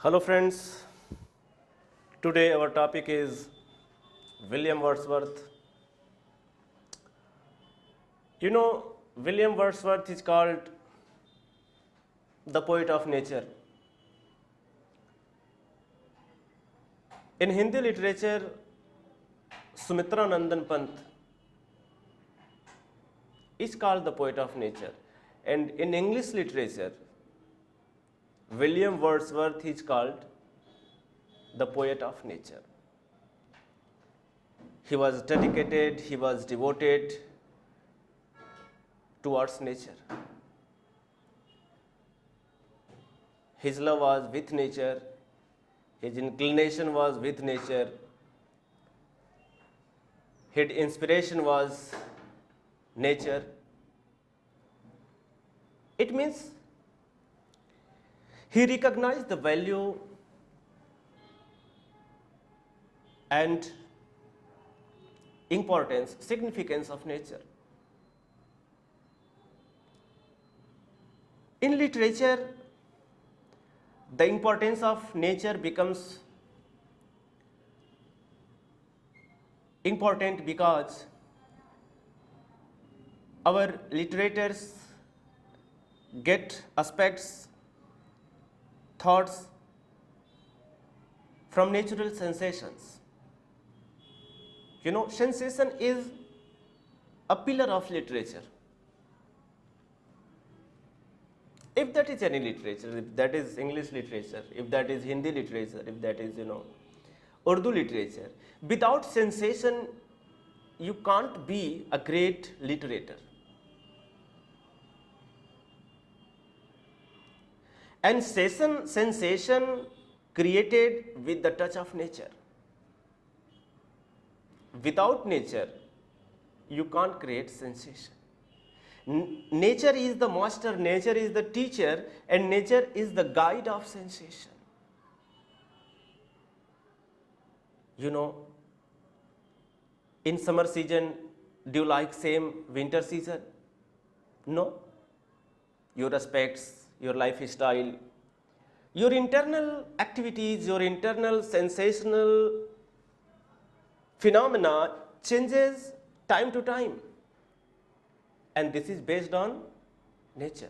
Hello, friends. Today, our topic is William Wordsworth. William Wordsworth is called the poet of nature. In Hindi literature, Sumitra Nandan Pant is called the poet of nature, and in English literature, William Wordsworth is called the poet of nature. He was dedicated, he was devoted towards nature. His love was with nature, his inclination was with nature, his inspiration was nature. It means he recognized the value and importance, significance of nature. In literature, the importance of nature becomes important because our literators get aspects, thoughts from natural sensations. Sensation is a pillar of literature. If that is any literature, if that is English literature, if that is Hindi literature, if that is, Urdu literature, without sensation, you can't be a great literator. And sensation created with the touch of nature. Without nature, you can't create sensation. Nature is the master, nature is the teacher, and nature is the guide of sensation. In summer season, do you like same winter season? No. Your aspects, your lifestyle, your internal activities, your internal sensational phenomena changes time to time. And this is based on nature.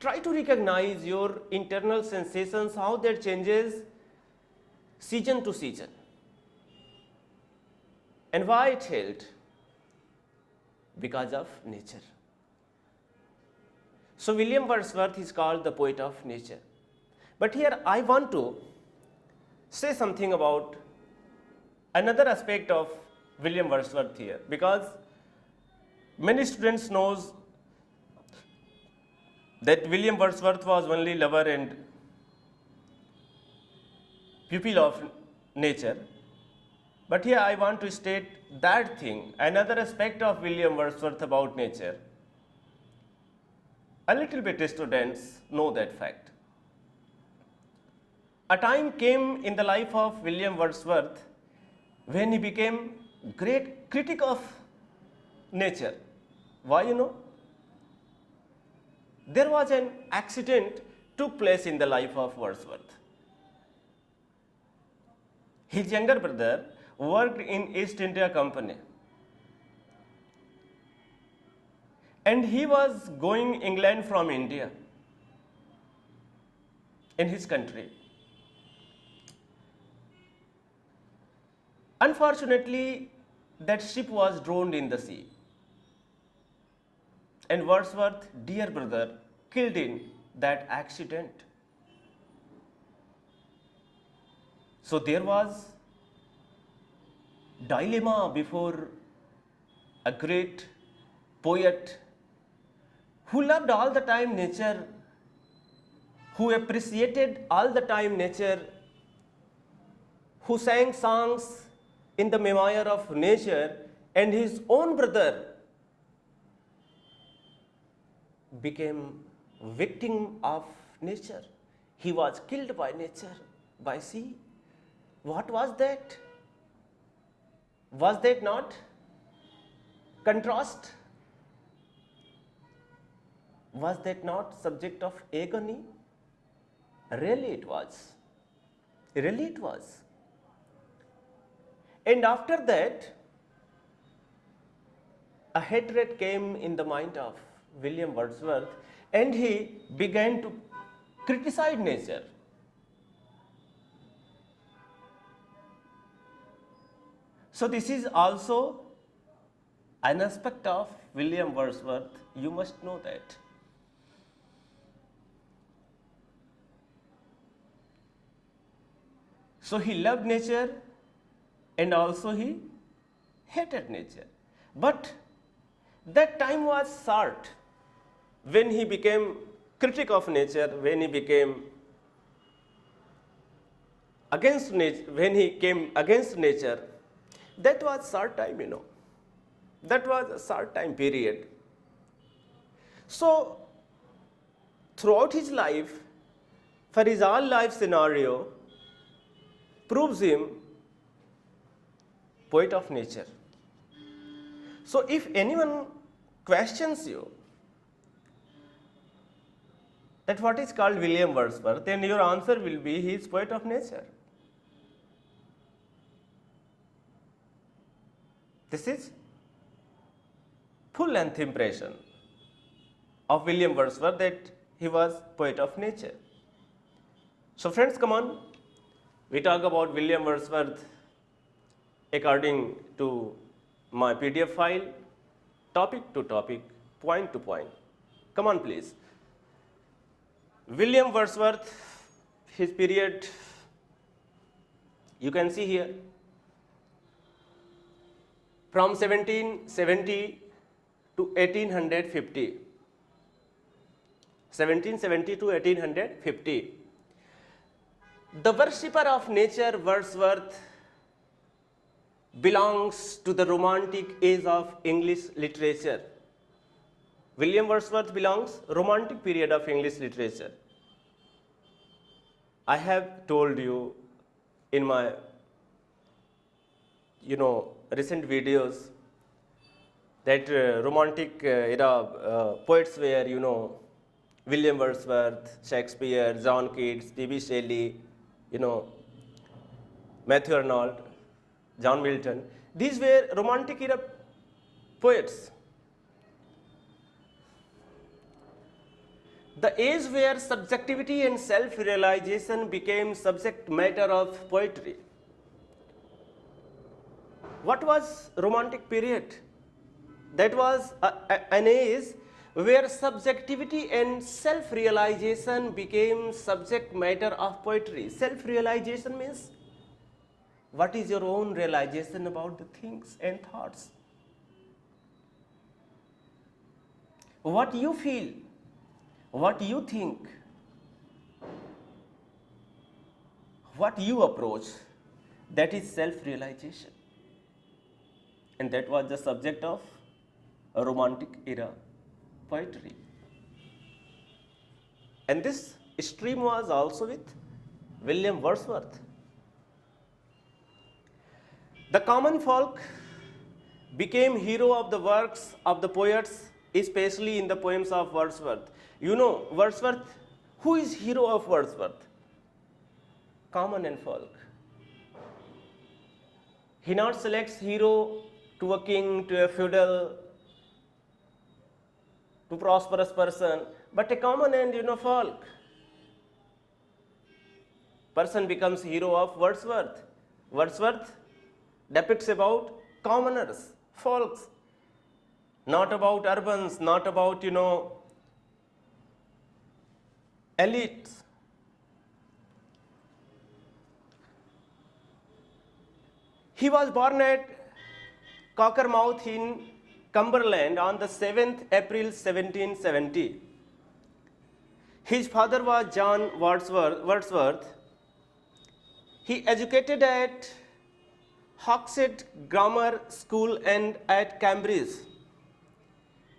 Try to recognize your internal sensations, how that changes season to season. And why it held? Because of nature. So William Wordsworth is called the poet of nature. But here I want to say something about another aspect of William Wordsworth here, because many students knows that William Wordsworth was only lover and pupil of nature. But here I want to state that thing, another aspect of William Wordsworth about nature. A little bit students know that fact. A time came in the life of William Wordsworth when he became great critic of nature. Why There was an accident took place in the life of Wordsworth. His younger brother worked in East India Company, and he was going England from India in his country. Unfortunately, that ship was drowned in the sea, and Wordsworth, dear brother, killed in that accident. So there was dilemma before a great poet who loved all the time nature, who appreciated all the time nature, who sang songs in the memoir of nature, and his own brother became victim of nature. He was killed by nature, by sea. What was that? Was that not contrast? Was that not subject of agony? Really it was. Really it was. And after that, a hatred came in the mind of William Wordsworth, and he began to criticize nature. So this is also an aspect of William Wordsworth. You must know that. So he loved nature and also he hated nature. But that time was short when he became critic of nature, when he became against nature, when he came against nature. That was short time, That was a short time period. So throughout his life, for his all life scenario, proves him poet of nature. So if anyone questions you that what is called William Wordsworth, then your answer will be he is poet of nature. This is full length impression of William Wordsworth that he was poet of nature. So friends, come on. We talk about William Wordsworth according to my PDF file, topic to topic, point to point. Come on, please. William Wordsworth, his period, you can see here, from 1770 to 1850. 1770 to 1850. The worshipper of nature, Wordsworth, belongs to the romantic age of English literature. William Wordsworth belongs romantic period of English literature. I have told you in my recent videos that romantic era poets were William Wordsworth, Shakespeare, John Keats, P.B. Shelley, Matthew Arnold, John Milton. These were romantic era poets. The age where subjectivity and self-realization became subject matter of poetry. What was romantic period? That was an age where subjectivity and self-realization became subject matter of poetry. Self-realization means what is your own realization about the things and thoughts? What you feel, what you think, what you approach, that is self-realization. And that was the subject of a romantic era poetry. And this stream was also with William Wordsworth. The common folk became hero of the works of the poets, especially in the poems of Wordsworth. Wordsworth, who is hero of Wordsworth? Common and folk. He not selects hero to a king, to a feudal, to prosperous person, but a common and folk. Person becomes hero of Wordsworth. Wordsworth depicts about commoners, folks, not about urbans, not about elites. He was born at Cockermouth in Cumberland on the 7th April 1770. His father was John Wordsworth. He educated at Hogshead Grammar School and at Cambridge.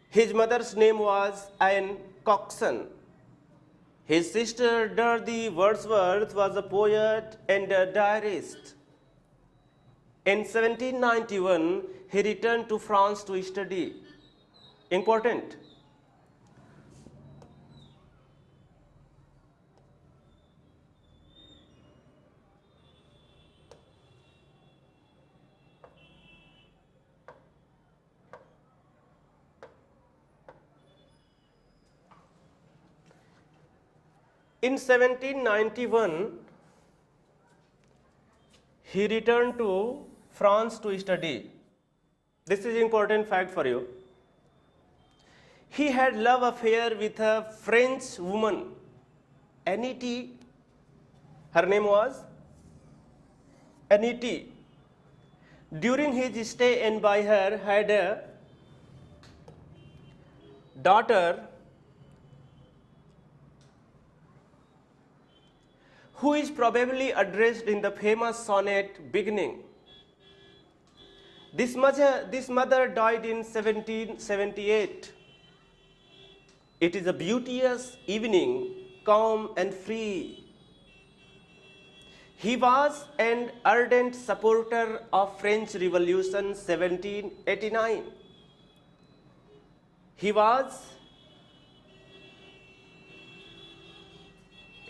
His mother's name was Anne Coxon. His sister Dorothy Wordsworth was a poet and a diarist. In 1791, he returned to France to study. Important. In 1791, he returned to France to study. This is important fact for you. He had love affair with a French woman, Annie. Her name was Annie. During his stay in by her had a daughter who is probably addressed in the famous sonnet beginning. This mother died in 1778. It is a beauteous evening, calm and free. He was an ardent supporter of French Revolution 1789. He was,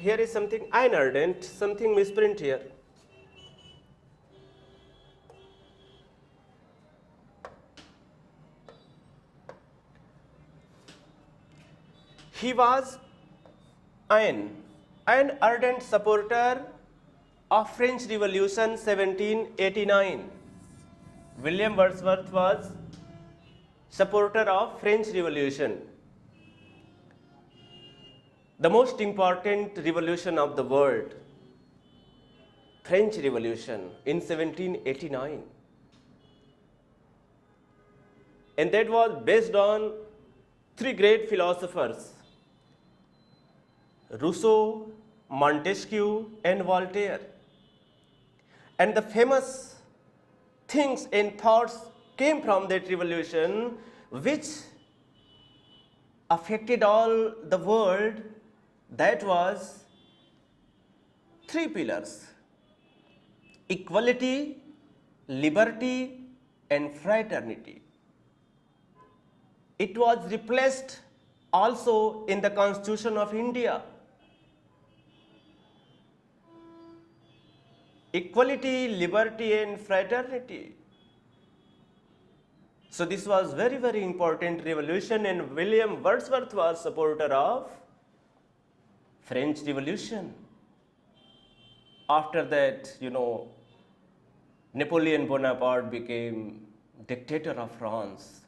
here is something, an ardent, something misprint here. He was an ardent supporter of French Revolution 1789. William Wordsworth was supporter of French Revolution, the most important revolution of the world, French Revolution in 1789. And that was based on three great philosophers, Rousseau, Montesquieu, and Voltaire. And the famous things and thoughts came from that revolution, which affected all the world. That was three pillars: equality, liberty, and fraternity. It was replaced also in the Constitution of India. Equality, liberty, and fraternity. So this was very, very important revolution, and William Wordsworth was supporter of French Revolution. After that, Napoleon Bonaparte became dictator of France.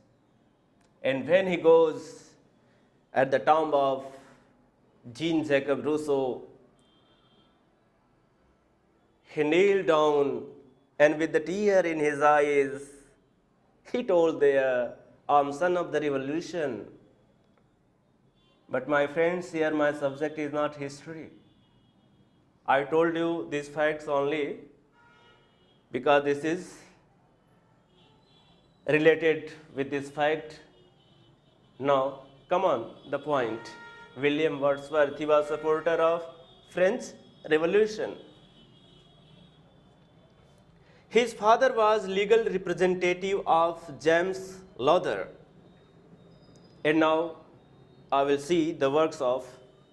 And when he goes at the tomb of Jean-Jacques Rousseau, he kneeled down, and with the tear in his eyes, he told there, "I'm son of the revolution." But my friends, here my subject is not history. I told you these facts only because this is related with this fact. Now, come on, the point. William Wordsworth, he was supporter of French Revolution. His father was legal representative of James Lowther. And now I will see the works of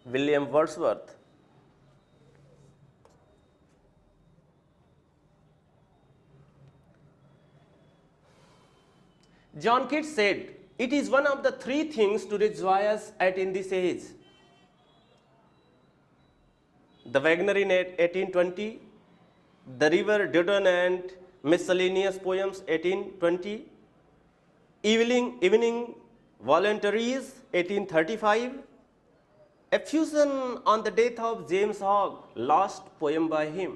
William Wordsworth. John Keats said, "It is one of the three things to rejoice at in this age: the Wagner in 1820, the River Dudon and Miscellaneous Poems 1820, Evening Voluntaries 1835, Effusion on the Death of James Hogg, last poem by him."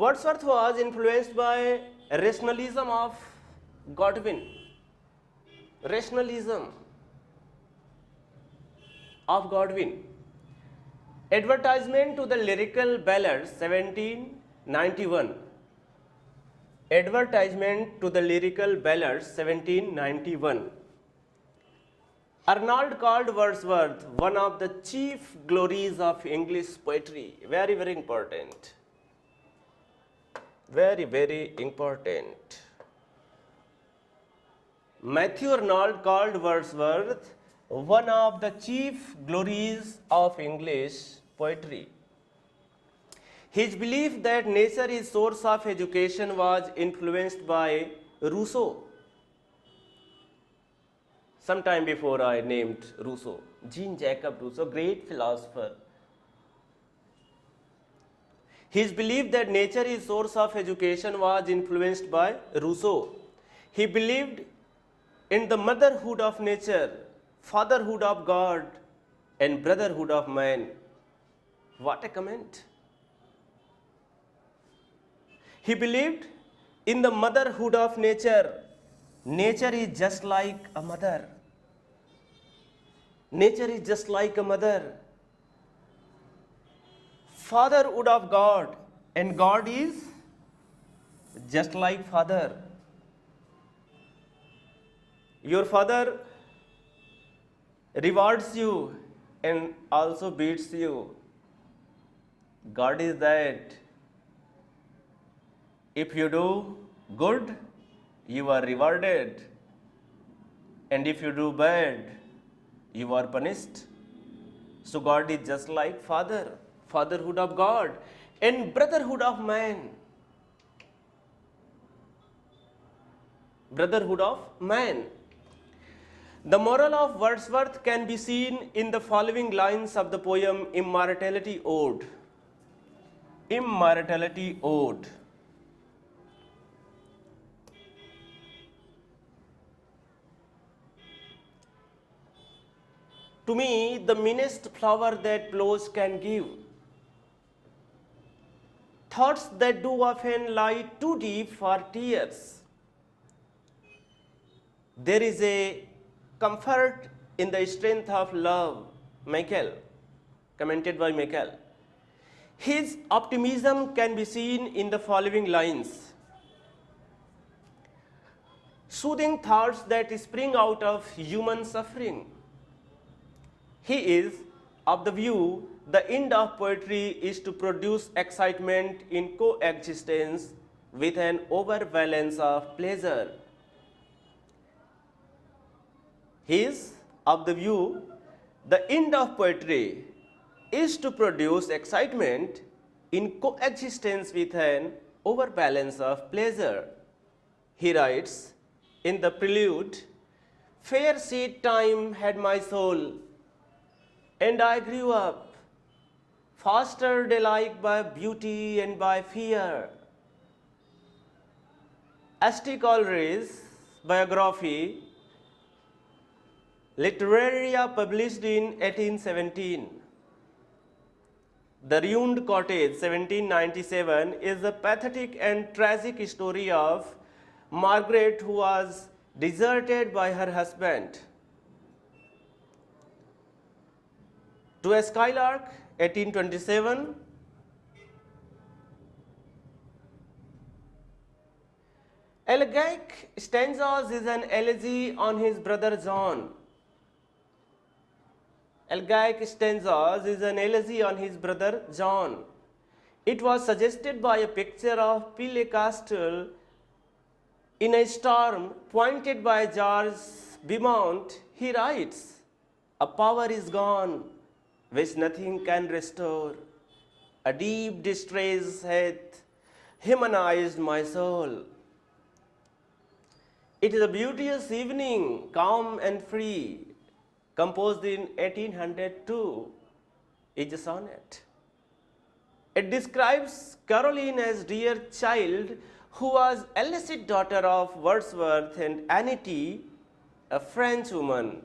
Wordsworth was influenced by rationalism of Godwin. Rationalism of Godwin. Advertisement to the Lyrical Ballads 1791. Advertisement to the Lyrical Ballads 1791. Arnold called Wordsworth one of the chief glories of English poetry. Very, very important. Very, very important. Matthew Arnold called Wordsworth one of the chief glories of English poetry. His belief that nature is source of education was influenced by Rousseau. Sometime before I named Rousseau, Jean-Jacques Rousseau, great philosopher. His belief that nature is source of education was influenced by Rousseau. He believed in the motherhood of nature, fatherhood of God, and brotherhood of man. What a comment! He believed in the motherhood of nature. Nature is just like a mother. Nature is just like a mother. Fatherhood of God, and God is just like father. Your father rewards you and also beats you. God is that. If you do good, you are rewarded. And if you do bad, you are punished. So God is just like father, fatherhood of God, and brotherhood of man. Brotherhood of man. The moral of Wordsworth can be seen in the following lines of the poem Immortality Ode. Immortality Ode. To me, the meanest flower that blows can give. Thoughts that do often lie too deep for tears. There is a comfort in the strength of love. Michael, commented by Michael. His optimism can be seen in the following lines. Soothing thoughts that spring out of human suffering. He is of the view the end of poetry is to produce excitement in coexistence with an overbalance of pleasure. He is of the view the end of poetry is to produce excitement in coexistence with an overbalance of pleasure. He writes in the prelude, fair seed time had my soul, and I grew up, fostered alike by beauty and by fear. S.T. Coleridge's biography, Literaria, published in 1817. The Ruined Cottage, 1797, is a pathetic and tragic story of Margaret, who was deserted by her husband. To a Skylark, 1827. Elegiac stanzas is an elegy on his brother John. Elegiac stanzas is an elegy on his brother John. It was suggested by a picture of Pile Castle in a storm pointed by George Beaumont. He writes, a power is gone which nothing can restore. A deep distress hath humanized my soul. It is a beauteous evening, calm and free, composed in 1802, is a sonnet. It describes Caroline as dear child, who was illicit daughter of Wordsworth and Anity, a French woman.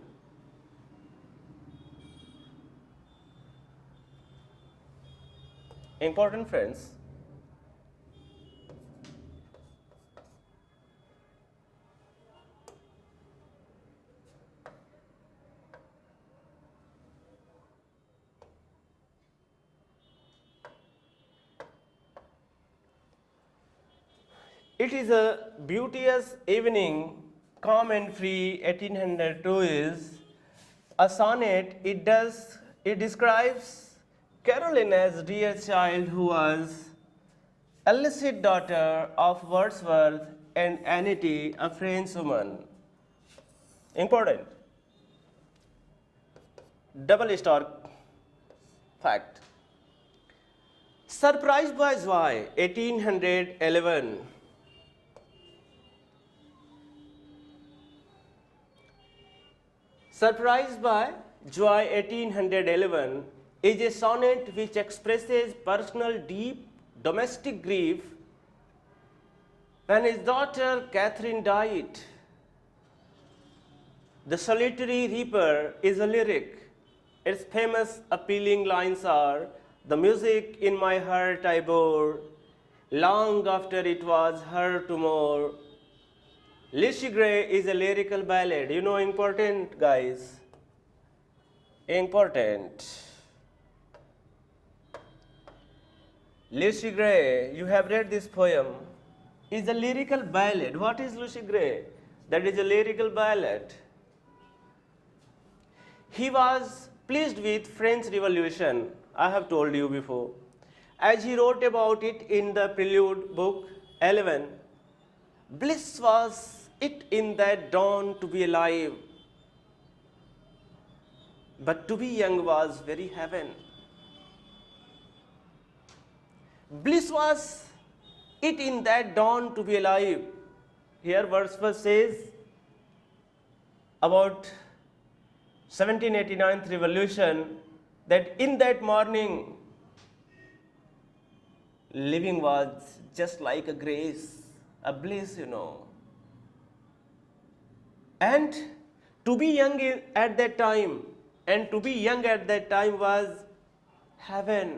Important friends, it is a beauteous evening, calm and free, 1802 is a sonnet. It describes Caroline as dear child, who was illicit daughter of Wordsworth and Anity, a French woman. Important. Double star fact. Surprised by Joy, 1811. Surprised by Joy, 1811 is a sonnet which expresses personal deep domestic grief when his daughter Catherine died. The Solitary Reaper is a lyric. Its famous appealing lines are, "The music in my heart I bore, long after it was heard to more." Lucy Gray is a lyrical ballad. You know, important, guys. Important. Lucy Gray, you have read this poem, is a lyrical ballad. What is Lucy Gray? That is a lyrical ballad. He was pleased with French Revolution, I have told you before. As he wrote about it in the Prelude book 11, bliss was it in that dawn to be alive, but to be young was very heaven. Bliss was it in that dawn to be alive. Here Wordsworth says about 1789 revolution that in that morning living was just like a grace, a bliss, you know. And to be young at that time, and to be young at that time was heaven.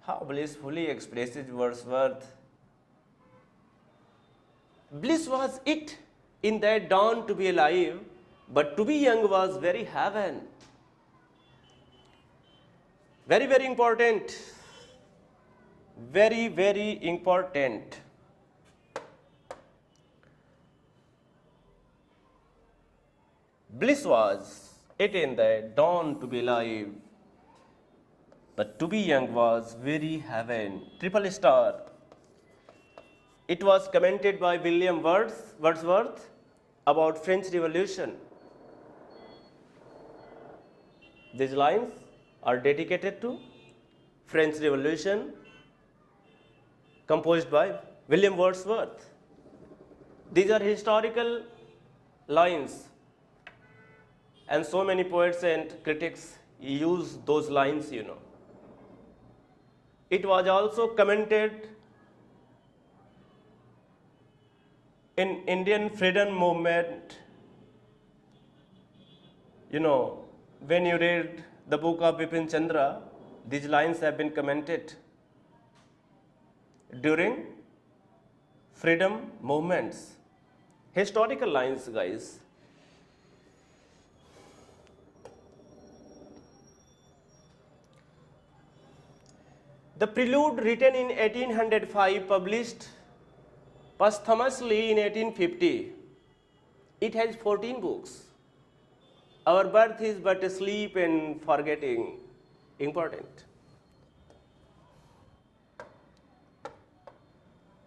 How blissfully expresses Wordsworth. Bliss was it in that dawn to be alive, but to be young was very heaven. Very, very important. Very, very important. Bliss was it in the dawn to be alive, but to be young was very heaven. Triple star. It was commented by William Wordsworth about French Revolution. These lines are dedicated to French Revolution, composed by William Wordsworth. These are historical lines, and so many poets and critics use those lines, you know. It was also commented in Indian freedom movement. You know, when you read the book of Bipin Chandra, these lines have been commented during freedom movements. Historical lines, guys. The Prelude, written in 1805, published posthumously in 1850. It has 14 books. Our birth is but a sleep and forgetting. Important.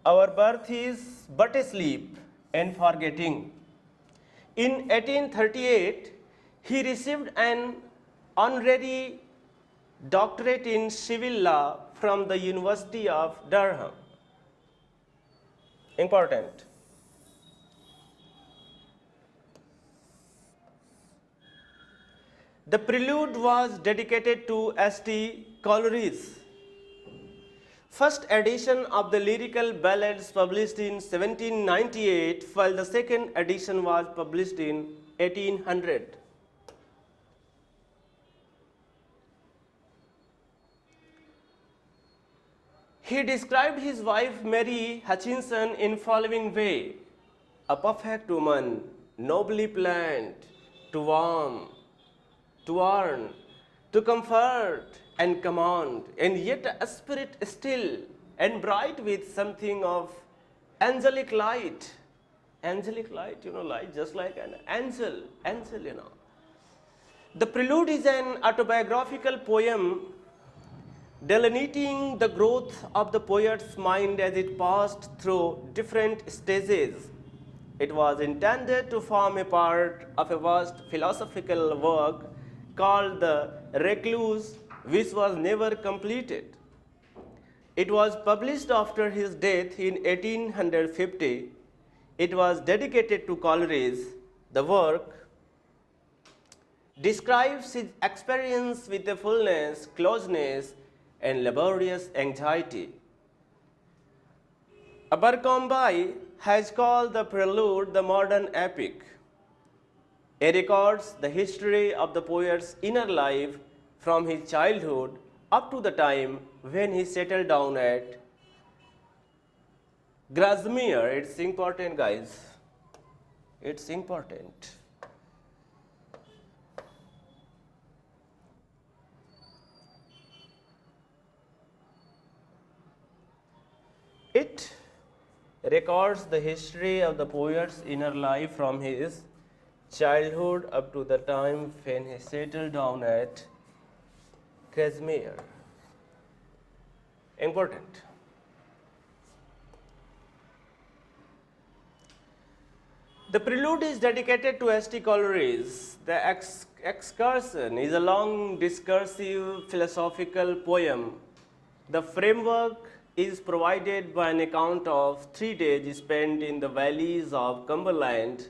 Our birth is but a sleep and forgetting. In 1838, he received an honorary doctorate in civil law from the University of Durham. Important. The Prelude was dedicated to S.T. Coleridge. First edition of the lyrical ballads published in 1798, while the second edition was published in 1800. He described his wife Mary Hutchinson in following way: a perfect woman, nobly planned, to warm, to warn, to comfort and command, and yet a spirit still and bright with something of angelic light. Angelic light, you know, light just like an angel, you know. The Prelude is an autobiographical poem delineating the growth of the poet's mind as it passed through different stages. It was intended to form a part of a vast philosophical work called The Recluse which was never completed. It was published after his death in 1850. It was dedicated to Coleridge. The work describes his experience with a fullness, closeness, and laborious anxiety. Abercrombie has called the Prelude the modern epic. It records the history of the poet's inner life from his childhood up to the time when he settled down at Grasmere. It's important, guys. It's important. It records the history of the poet's inner life from his childhood up to the time when he settled down at Grasmere. Important. The prelude is dedicated to S.T. Coleridge. The excursion is a long discursive philosophical poem. The framework is provided by an account of 3 days spent in the valleys of Cumberland,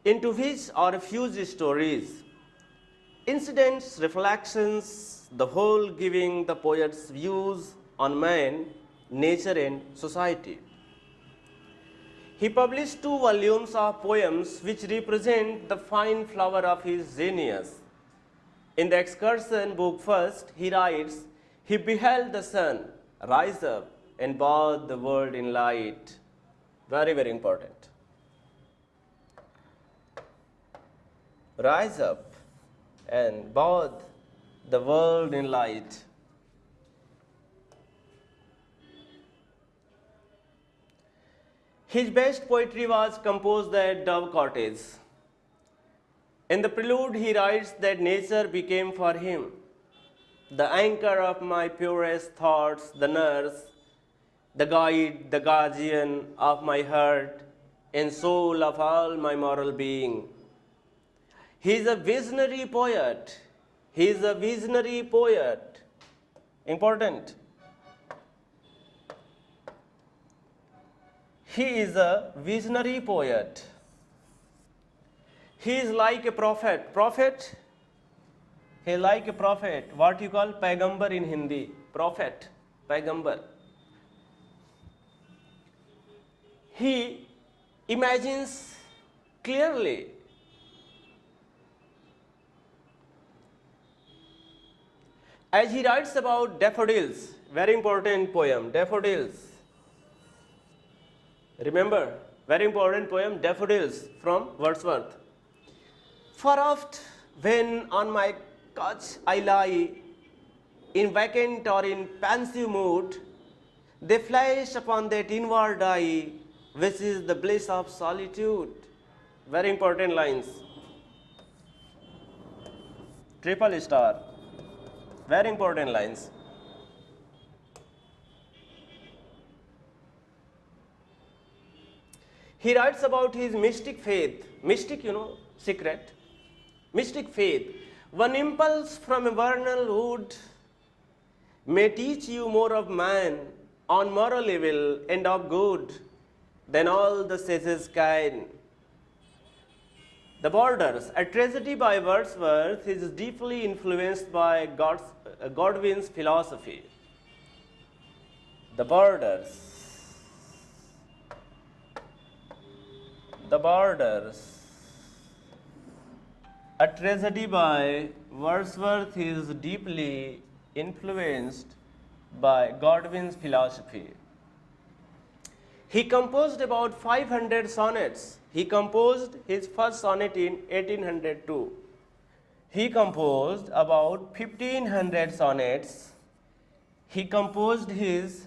into which are fused stories, incidents, reflections, the whole giving the poet's views on man, nature, and society. He published 2 volumes of poems which represent the fine flower of his genius. In the excursion book first, he writes, he beheld the sun rise up and bathe the world in light. Very, very important. Rise up and bathe the world in light. His best poetry was composed at Dove Cottage. In the prelude, he writes that nature became for him the anchor of my purest thoughts, the nurse, the guide, the guardian of my heart, and soul of all my moral being. He is a visionary poet. He is a visionary poet. Important. He is a visionary poet. He is like a prophet. Prophet? He is like a prophet. What you call Paigambar in Hindi. Prophet. Paigambar. He imagines clearly. As he writes about daffodils, very important poem, daffodils. Remember, very important poem, Daffodils from Wordsworth. For oft, when on my couch I lie, in vacant or in pensive mood, they flash upon that inward eye, which is the bliss of solitude. Very important lines. Triple star. Very important lines. He writes about his mystic faith. Mystic, secret. Mystic faith. One impulse from a vernal wood may teach you more of man on moral level and of good than all the sages can. The Borders, a tragedy by Wordsworth, is deeply influenced by Godwin's philosophy. The Borders. The Borders. A tragedy by Wordsworth is deeply influenced by Godwin's philosophy. He composed about 500 sonnets. He composed his first sonnet in 1802. He composed about 1500 sonnets. He composed his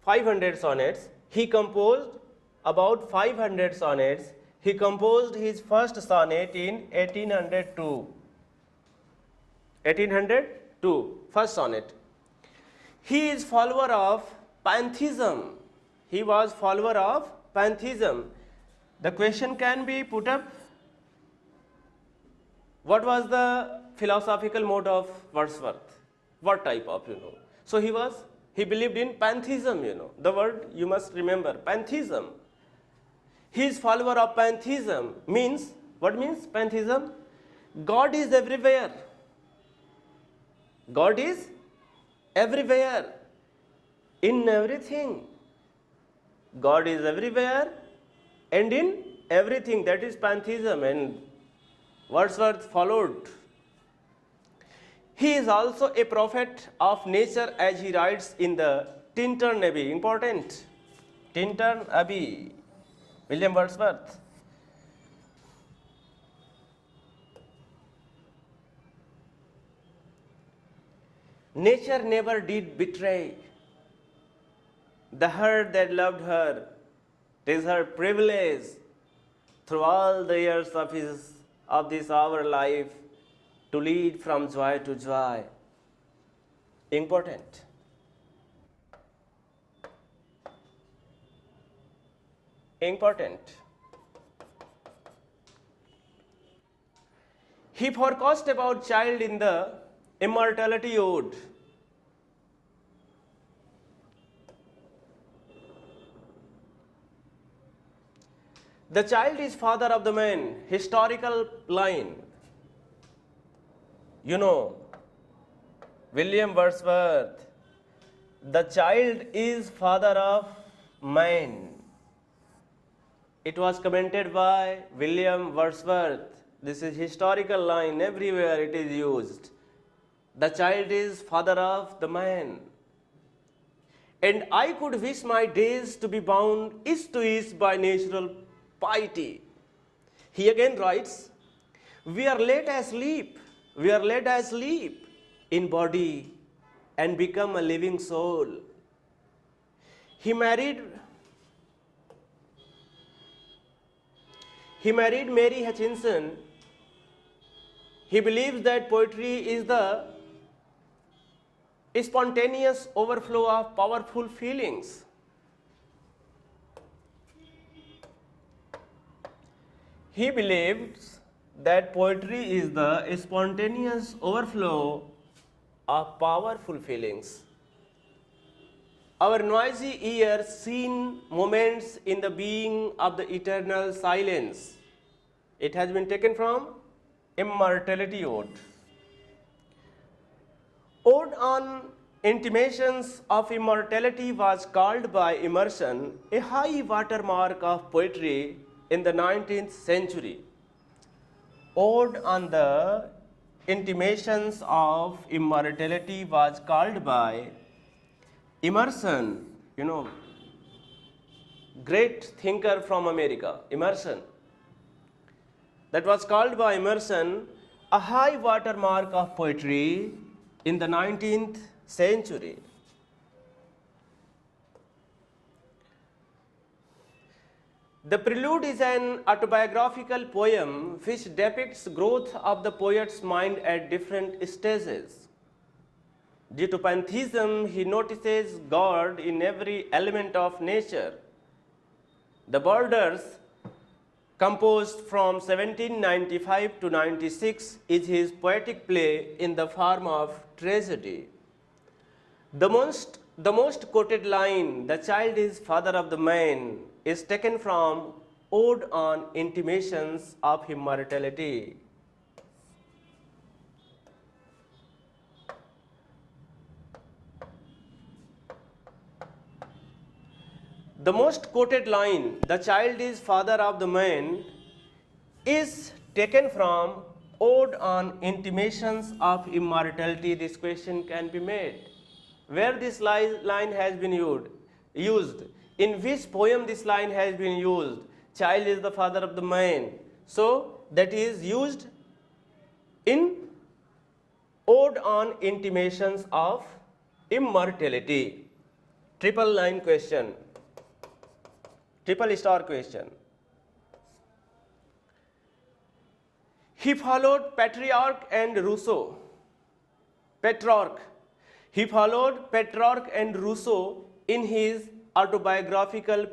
500 sonnets. He composed about 500 sonnets. He composed his first sonnet in 1802. 1802, first sonnet. He is follower of pantheism. He was follower of pantheism. The question can be put up. What was the philosophical mode of Wordsworth? What type of, So he believed in pantheism, The word you must remember, pantheism. He is follower of pantheism. What means pantheism? God is everywhere. God is everywhere. In everything. God is everywhere and in everything. That is pantheism, and Wordsworth followed. He is also a prophet of nature, as he writes in the Tintern Abbey. Important. Tintern Abbey. William Wordsworth. Nature never did betray the heart that loved her. It is her privilege through all the years of this our life to lead from joy to joy. Important. Important. He forecast about child in the Immortality Ode. The child is father of the man. Historical line. William Wordsworth. The child is father of man. It was commented by William Wordsworth. This is historical line. Everywhere it is used. The child is father of the man. And I could wish my days to be bound east to east by natural piety. He again writes, we are led asleep in body and become a living soul. He married Mary Hutchinson. He believes that poetry is the spontaneous overflow of powerful feelings. He believes that poetry is the spontaneous overflow of powerful feelings. Our noisy ears seen moments in the being of the eternal silence. It has been taken from Immortality Ode. Ode on Intimations of Immortality was called by Emerson a high watermark of poetry in the 19th century. Ode on the Intimations of Immortality was called by Emerson, great thinker from America, Emerson. That was called by Emerson a high watermark of poetry in the 19th century. The Prelude is an autobiographical poem which depicts growth of the poet's mind at different stages. Due to pantheism, he notices God in every element of nature. The Borders, composed from 1795 to 96, is his poetic play in the form of tragedy. The most quoted line, "The child is father of the man," is taken from Ode on Intimations of Immortality. The most quoted line, "The child is father of the man," is taken from Ode on Intimations of Immortality. This question can be made. Where this line has been used? In which poem this line has been used? Child is the father of the man. So that is used in Ode on Intimations of Immortality. Triple line question. Triple star question. He followed Petrarch and Rousseau. He followed Petrarch and Rousseau in his autobiographical